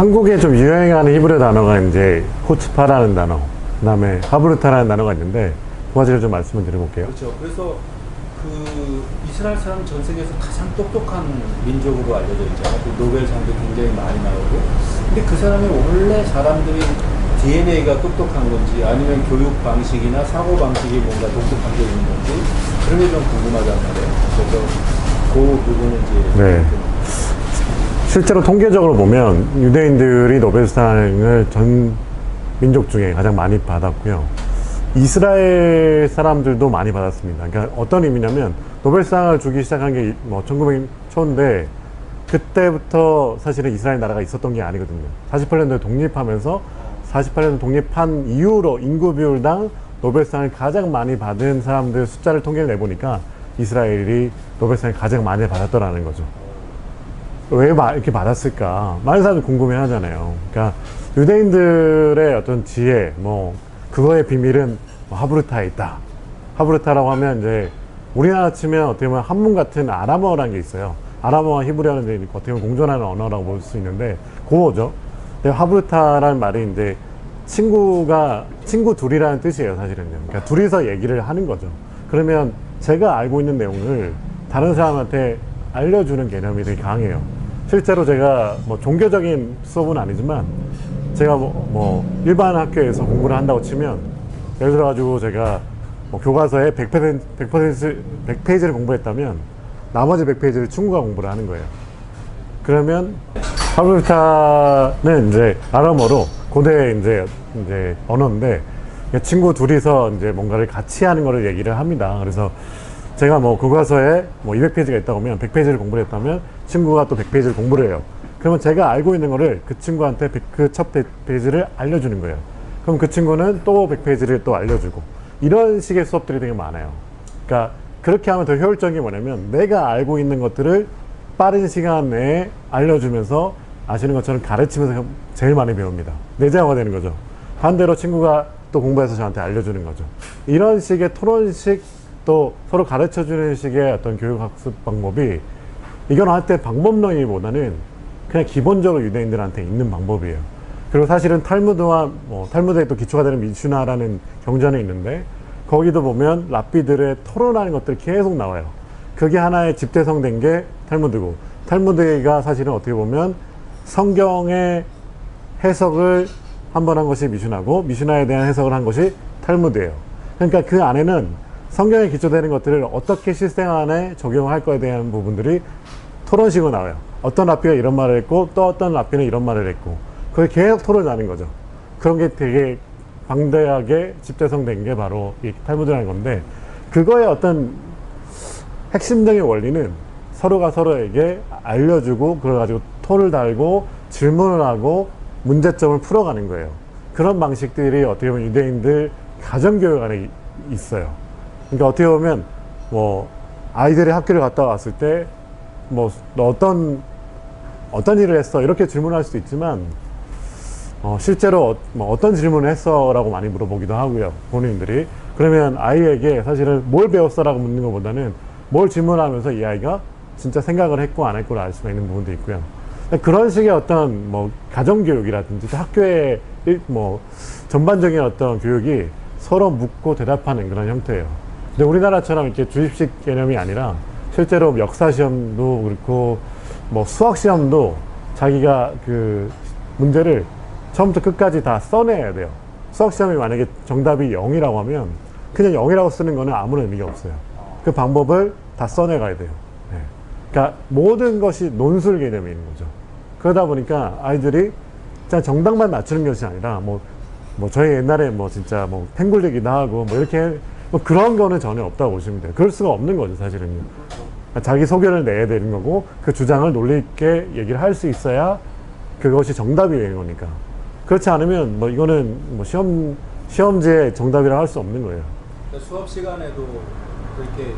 한국에 좀 유행하는 히브리 단어가 이제 호츠파라는 단어, 그 다음에 하브르타라는 단어가 있는데 그 가지를 좀 말씀을 드려볼게요. 그렇죠. 그래서 그 이스라엘 사람 전 세계에서 가장 똑똑한 민족으로 알려져 있잖아요. 그 노벨상도 굉장히 많이 나오고. 근데 그 사람이 원래 사람들이 DNA가 똑똑한 건지 아니면 교육 방식이나 사고 방식이 뭔가 독특한 게 있는 건지 그런 게 좀 궁금하단 말이에요. 그래서 그 부분은 이제 네. 실제로 통계적으로 보면 유대인들이 노벨상을 전 민족 중에 가장 많이 받았고요. 이스라엘 사람들도 많이 받았습니다. 그러니까 어떤 의미냐면 노벨상을 주기 시작한 게 뭐 1900 초인데 그때부터 사실은 이스라엘 나라가 있었던 게 아니거든요. 48년도에 독립하면서 48년 독립한 이후로 인구 비율당 노벨상을 가장 많이 받은 사람들 숫자를 통계를 내보니까 이스라엘이 노벨상을 가장 많이 받았더라는 거죠. 왜 이렇게 받았을까? 많은 사람들이 궁금해 하잖아요. 그러니까 유대인들의 어떤 지혜, 뭐 그거의 비밀은 뭐 하브르타에 있다. 하브르타라고 하면 이제 우리나라 치면 어떻게 보면 한문 같은 아람어라는 게 있어요. 아람어와 히브리어는 이제 어떻게 보면 공존하는 언어라고 볼 수 있는데 고어죠. 근데 하브르타라는 말이 이제 친구 둘이라는 뜻이에요, 사실은요. 그러니까 둘이서 얘기를 하는 거죠. 그러면 제가 알고 있는 내용을 다른 사람한테 알려주는 개념이 되게 강해요. 실제로 제가 뭐 종교적인 수업은 아니지만 제가 뭐 일반 학교에서 공부를 한다고 치면 예를 들어가지고 제가 뭐 교과서에 100페이지를 공부했다면 나머지 100페이지를 친구가 공부를 하는 거예요. 그러면 하브르타는 이제 아람어로 고대 이제 언어인데 친구 둘이서 이제 뭔가를 같이 하는 거를 얘기를 합니다. 그래서 제가 뭐 교과서에 뭐 200페이지가 있다고 하면 100페이지를 공부를 했다면 친구가 또 100페이지를 공부를 해요. 그러면 제가 알고 있는 거를 그 친구한테 그 첫 100페이지를 알려주는 거예요. 그럼 그 친구는 또 100페이지를 또 알려주고 이런 식의 수업들이 되게 많아요. 그러니까 그렇게 하면 더 효율적인 게 뭐냐면 내가 알고 있는 것들을 빠른 시간 내에 알려주면서 아시는 것처럼 가르치면서 제일 많이 배웁니다. 내재화가 되는 거죠. 반대로 친구가 또 공부해서 저한테 알려주는 거죠. 이런 식의 토론식 또 서로 가르쳐주는 식의 어떤 교육학습 방법이 이건 할 때 방법론이보다는 그냥 기본적으로 유대인들한테 있는 방법이에요. 그리고 사실은 탈무드와 탈무드에 또 기초가 되는 미슈나라는 경전이 있는데 거기도 보면 랍비들의 토론하는 것들이 계속 나와요. 그게 하나의 집대성된 게 탈무드고 탈무드가 사실은 어떻게 보면 성경의 해석을 한 번 한 것이 미슈나고 미슈나에 대한 해석을 한 것이 탈무드예요. 그러니까 그 안에는 성경에 기초되는 것들을 어떻게 실생활에 적용할 거에 대한 부분들이 토론식으로 나와요. 어떤 랍비가 이런 말을 했고 또 어떤 랍비는 이런 말을 했고 그게 계속 토론을 하는 거죠. 그런 게 되게 방대하게 집대성된 게 바로 이 탈무드라는 건데 그거의 어떤 핵심적인 원리는 서로가 서로에게 알려주고 그래가지고 토를 달고 질문을 하고 문제점을 풀어가는 거예요. 그런 방식들이 어떻게 보면 유대인들 가정교육 안에 있어요. 그러니까 어떻게 보면 뭐 아이들이 학교를 갔다 왔을 때 뭐 너 어떤 일을 했어 이렇게 질문할 수도 있지만 실제로 뭐 어떤 질문을 했어 라고 많이 물어보기도 하고요, 본인들이. 그러면 아이에게 사실은 뭘 배웠어 라고 묻는 것보다는 뭘 질문하면서 이 아이가 진짜 생각을 했고 안 했고를 알 수가 있는 부분도 있고요. 그런 식의 어떤 뭐 가정교육이라든지 학교의 뭐 전반적인 어떤 교육이 서로 묻고 대답하는 그런 형태예요. 근데 우리나라처럼 이렇게 주입식 개념이 아니라 실제로 역사 시험도 그렇고 뭐 수학 시험도 자기가 그 문제를 처음부터 끝까지 다 써내야 돼요. 수학 시험이 만약에 정답이 0이라고 하면 그냥 0이라고 쓰는 거는 아무런 의미가 없어요. 그 방법을 다 써내가야 돼요. 네. 그러니까 모든 것이 논술 개념이 있는 거죠. 그러다 보니까 아이들이 그냥 정답만 맞추는 것이 아니라 뭐 저희 옛날에 뭐 진짜 뭐 팽굴리기도 하고 뭐 이렇게 뭐 그런 거는 전혀 없다고 보시면 돼요. 그럴 수가 없는 거죠, 사실은요. 자기 소견을 내야 되는 거고 그 주장을 논리 있게 얘기를 할 수 있어야 그것이 정답이 되는 거니까. 그렇지 않으면 뭐 이거는 뭐 시험지의 정답이라 할 수 없는 거예요. 그러니까 수업 시간에도 그렇게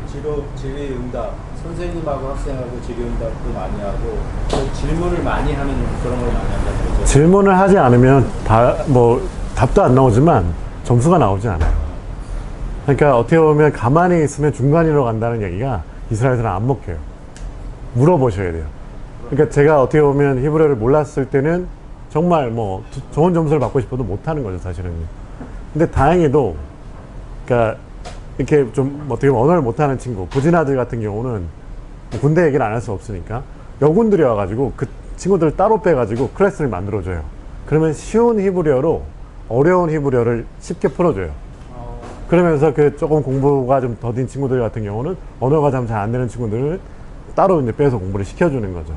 질의응답 선생님하고 학생하고 질의응답도 많이 하고 질문을 많이 하는 그런 걸 많이 한다는 거죠. 질문을 하지 않으면 답도 안 나오지만 점수가 나오지 않아요. 그러니까 어떻게 보면 가만히 있으면 중간이로 간다는 얘기가 이스라엘에서는 안 먹혀요. 물어보셔야 돼요. 그러니까 제가 어떻게 보면 히브리어를 몰랐을 때는 정말 뭐 좋은 점수를 받고 싶어도 못하는 거죠, 사실은. 근데 다행히도, 그러니까 이렇게 좀 어떻게 보면 언어를 못하는 친구, 부진아들 같은 경우는 뭐 군대 얘기를 안 할 수 없으니까 여군들이 와가지고 그 친구들을 따로 빼가지고 클래스를 만들어줘요. 그러면 쉬운 히브리어로 어려운 히브리어를 쉽게 풀어줘요. 그러면서 그 조금 공부가 좀 더딘 친구들 같은 경우는 언어가 좀 잘 안 되는 친구들을 따로 이제 빼서 공부를 시켜주는 거죠.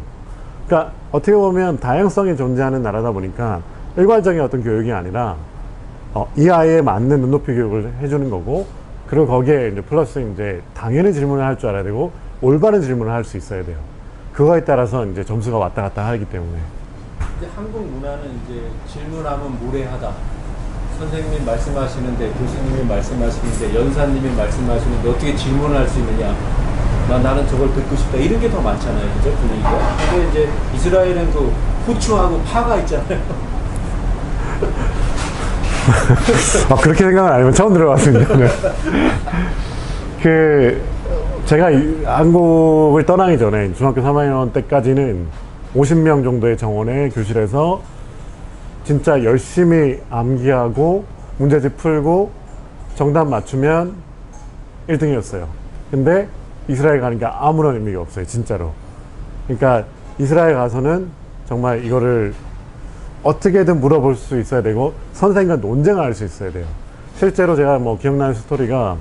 그러니까 어떻게 보면 다양성이 존재하는 나라다 보니까 일괄적인 어떤 교육이 아니라 이 아이에 맞는 눈높이 교육을 해주는 거고, 그리고 거기에 이제 플러스 이제 당연히 질문을 할 줄 알아야 되고 올바른 질문을 할 수 있어야 돼요. 그거에 따라서 이제 점수가 왔다 갔다 하기 때문에. 이제 한국 문화는 이제 질문하면 무례하다. 선생님이 말씀하시는데, 교수님이 말씀하시는데, 연사님이 말씀하시는데 어떻게 질문할 수 있느냐? 나는 저걸 듣고 싶다. 이런 게 더 많잖아요, 그죠? 분위기가. 근데 이제 이스라엘은 그 후추하고 파가 있잖아요. 그렇게 생각은 아니면 처음 들어봤습니다. 네. 제가 한국을 떠나기 전에 중학교 3학년 때까지는 50명 정도의 정원의 교실에서 진짜 열심히 암기하고 문제집 풀고 정답 맞추면 1등이었어요. 근데 이스라엘 가니까 아무런 의미가 없어요, 진짜로. 그러니까 이스라엘 가서는 정말 이거를 어떻게든 물어볼 수 있어야 되고 선생님과 논쟁을 할 수 있어야 돼요. 실제로 제가 뭐 기억나는 스토리가,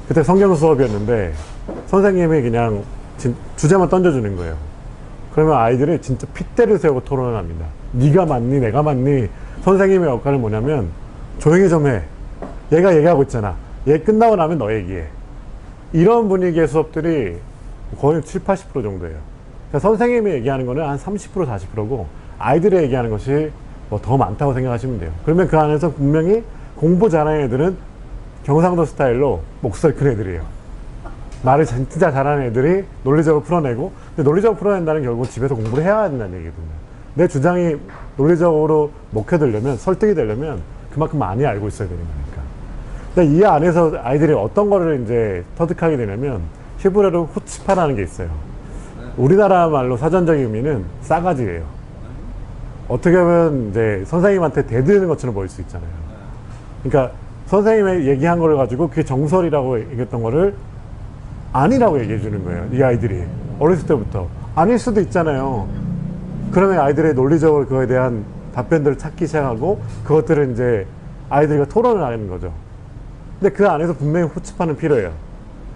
그때 성경 수업이었는데 선생님이 그냥 주제만 던져주는 거예요. 그러면 아이들이 진짜 핏대를 세우고 토론을 합니다. 네가 맞니 내가 맞니. 선생님의 역할은 뭐냐면 조용히 좀 해, 얘가 얘기하고 있잖아, 얘 끝나고 나면 너 얘기해. 이런 분위기의 수업들이 거의 70~80% 정도예요. 그러니까 선생님이 얘기하는 거는 한 30% 40%고 아이들이 얘기하는 것이 뭐 더 많다고 생각하시면 돼요. 그러면 그 안에서 분명히 공부 잘하는 애들은 경상도 스타일로 목소리 큰 애들이에요. 말을 진짜 잘하는 애들이 논리적으로 풀어내고, 근데 논리적으로 풀어낸다는 게 결국 집에서 공부를 해야 한다는 얘기거든요. 내 주장이 논리적으로 먹혀들려면, 설득이 되려면 그만큼 많이 알고 있어야 되는 거니까. 근데 이 안에서 아이들이 어떤 거를 이제 터득하게 되냐면 히브리어로 후치파라는 게 있어요. 우리나라 말로 사전적인 의미는 싸가지예요. 어떻게 보면 이제 선생님한테 대드는 것처럼 보일 수 있잖아요. 그러니까 선생님이 얘기한 걸 가지고 그게 정설이라고 얘기했던 거를 아니라고 얘기해 주는 거예요, 이 아이들이. 어렸을 때부터. 아닐 수도 있잖아요. 그러면 아이들이 논리적으로 그거에 대한 답변들을 찾기 시작하고 그것들을 이제 아이들과 토론을 하는 거죠. 근데 그 안에서 분명히 후츠파는 필요해요.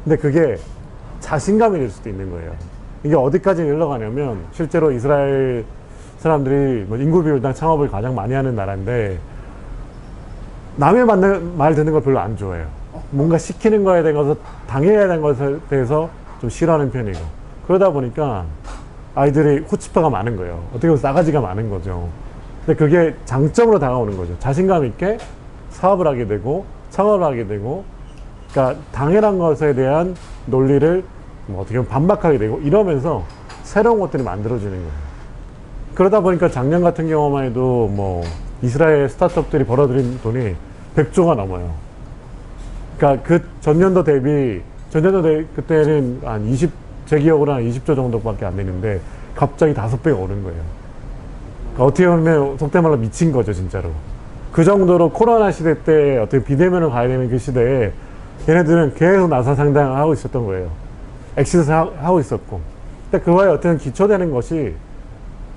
근데 그게 자신감이 될 수도 있는 거예요. 이게 어디까지 흘러가냐면, 실제로 이스라엘 사람들이 뭐 인구 비율당 창업을 가장 많이 하는 나라인데 남의 말 듣는 걸 별로 안 좋아해요. 뭔가 시키는 거에 대해서, 당해야 되는 것에 대해서 좀 싫어하는 편이고, 그러다 보니까 아이들이 후츠파가 많은 거예요. 어떻게 보면 싸가지가 많은 거죠. 근데 그게 장점으로 다가오는 거죠. 자신감 있게 사업을 하게 되고 창업을 하게 되고, 그러니까 당연한 것에 대한 논리를 뭐 어떻게 보면 반박하게 되고, 이러면서 새로운 것들이 만들어지는 거예요. 그러다 보니까 작년 같은 경우만 해도 뭐 이스라엘 스타트업들이 벌어들인 돈이 100조가 넘어요. 그러니까 그 전년도 대비 그때는 한 제 기억으로 한 20조 정도밖에 안 되는데 갑자기 5배가 오른 거예요. 그러니까 어떻게 보면 속된 말로 미친 거죠, 진짜로. 그 정도로 코로나 시대 때 어떻게 비대면을 가야 되는 그 시대에 얘네들은 계속 나사 상담을 하고 있었던 거예요. 엑시스 하고 있었고. 근데 그거에 어떤 기초되는 것이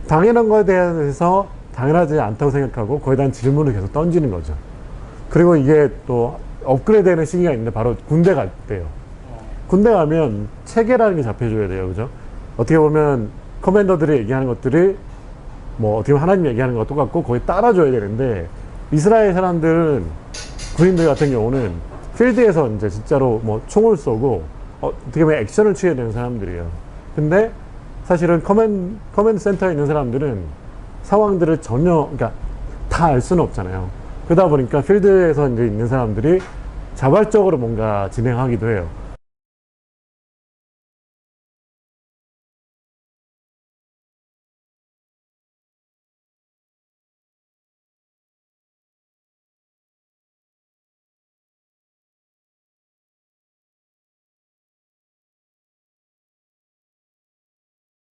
당연한 거에 대해서 당연하지 않다고 생각하고 거기에 대한 질문을 계속 던지는 거죠. 그리고 이게 또 업그레이드 되는 시기가 있는데 바로 군대 갈 때요. 군대 가면 체계라는 게 잡혀줘야 돼요. 그죠? 어떻게 보면 커맨더들이 얘기하는 것들이 뭐 어떻게 보면 하나님 얘기하는 것과 똑같고 거기 따라줘야 되는데, 이스라엘 사람들은, 군인들 같은 경우는 필드에서 이제 진짜로 뭐 총을 쏘고 어떻게 보면 액션을 취해야 되는 사람들이에요. 근데 사실은 커맨드 센터에 있는 사람들은 상황들을 전혀, 그러니까 다 알 수는 없잖아요. 그러다 보니까 필드에서 이제 있는 사람들이 자발적으로 뭔가 진행하기도 해요.